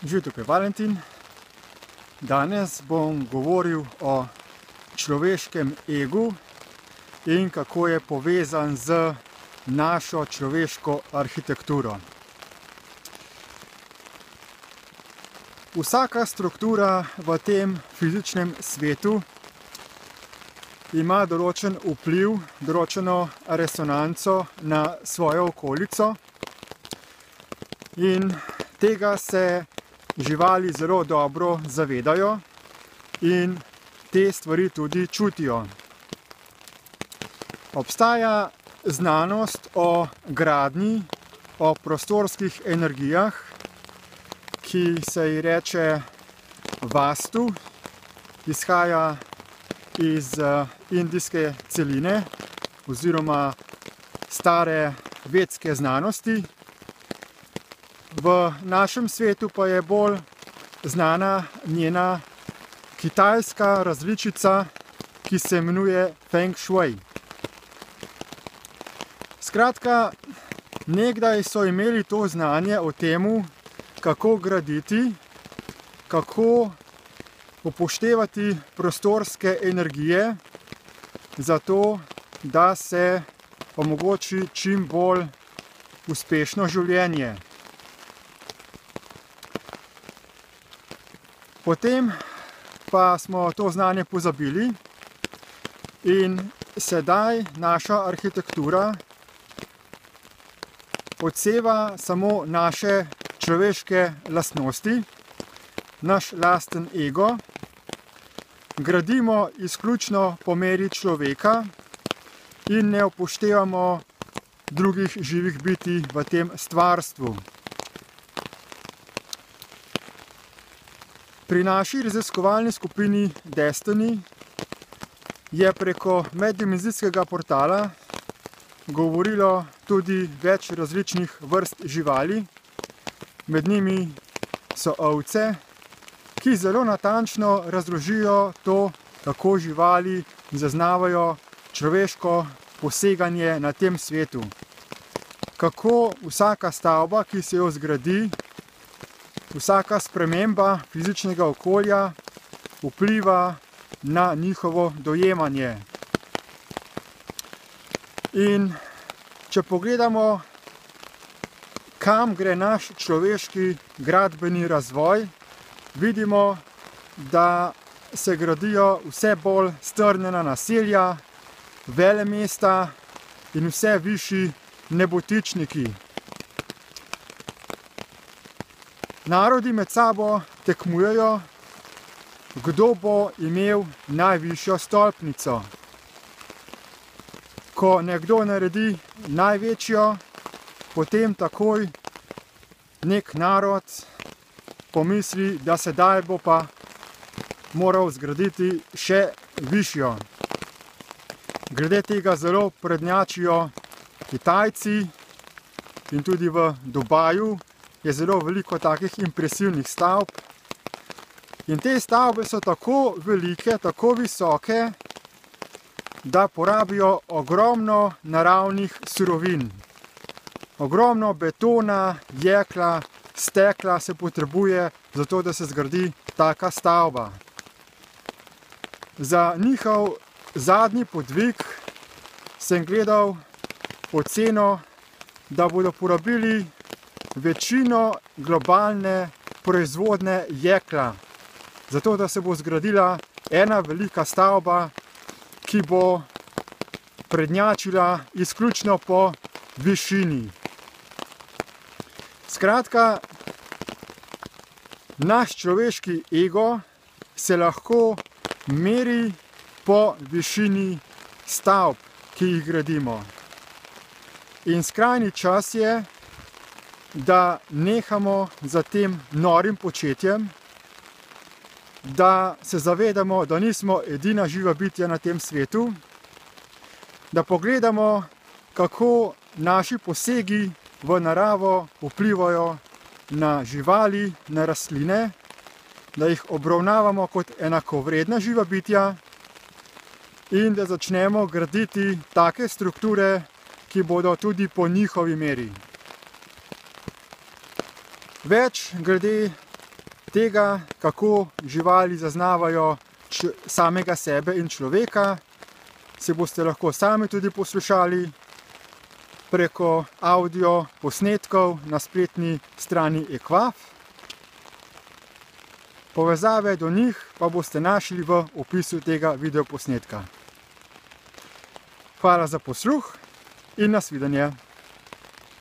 Živijo, tukaj Valentin. Danes bom govoril o človeškem egu in kako je povezan z našo človeško arhitekturo. Vsaka struktura v tem fizičnem svetu ima določen vpliv, določeno resonanco na svojo okolico in tega se živali zelo dobro zavedajo in te stvari tudi čutijo. Obstaja znanost o gradnji, o prostorskih energijah, ki se ji reče vastu, izhaja iz indijske celine oziroma stare vedske znanosti. V našem svetu pa je bolj znana njena kitajska različica, ki se imenuje Feng Shui. Skratka, nekdaj so imeli to znanje o tem, kako graditi, kako upoštevati prostorske energije, zato da se omogoči čim bolj uspešno življenje. Potem pa smo to znanje pozabili in sedaj naša arhitektura odseva samo naše človeške lastnosti, naš lasten ego, gradimo izključno po meri človeka in ne upoštevamo drugih živih bitij v tem stvarstvu. Pri naši raziskovalni skupini Destiny je preko meddimenzijskega portala govorilo tudi več različnih vrst živali. Med njimi so ovce, ki zelo natančno razložijo to, kako živali zaznavajo človeško poseganje na tem svetu. Kako vsaka stavba, ki se jo zgradi, vsaka sprememba fizičnega okolja vpliva na njihovo dojemanje. In če pogledamo, kam gre naš človeški gradbeni razvoj, vidimo, da se gradijo vse bolj strnjena naselja, velemesta in vse višji nebotičniki. Narodi med sabo tekmujejo, kdo bo imel najvišjo stolpnico. Ko nekdo naredi največjo, potem takoj nek narod pomisli, da sedaj bo pa moral zgraditi še višjo. Glede tega zelo prednjačijo Kitajci in tudi v Dubaju je zelo veliko takih impresivnih stavb. In te stavbe so tako velike, tako visoke, da porabijo ogromno naravnih surovin. Ogromno betona, jekla, stekla se potrebuje za to, da se zgradi taka stavba. Za njihov zadnji podvig sem gledal oceno, da bodo porabili večino globalne proizvodne jekla, zato da se bo zgradila ena velika stavba, ki bo prednjačila izključno po višini. Skratka, naš človeški ego se lahko meri po višini stavb, ki jih gradimo. In skrajni čas je, da nehamo za tem norim početjem, da se zavedamo, da nismo edina živa bitja na tem svetu, da pogledamo, kako naši posegi v naravo vplivajo na živali, na rastline, da jih obravnavamo kot enakovredna živa bitja in da začnemo graditi take strukture, ki bodo tudi po njihovi meri. Več glede tega, kako živali zaznavajo samega sebe in človeka, si boste lahko sami tudi poslušali preko audio posnetkov na spletni strani Ekvaf. Povezave do njih pa boste našli v opisu tega videoposnetka. Hvala za posluh in nasvidenje!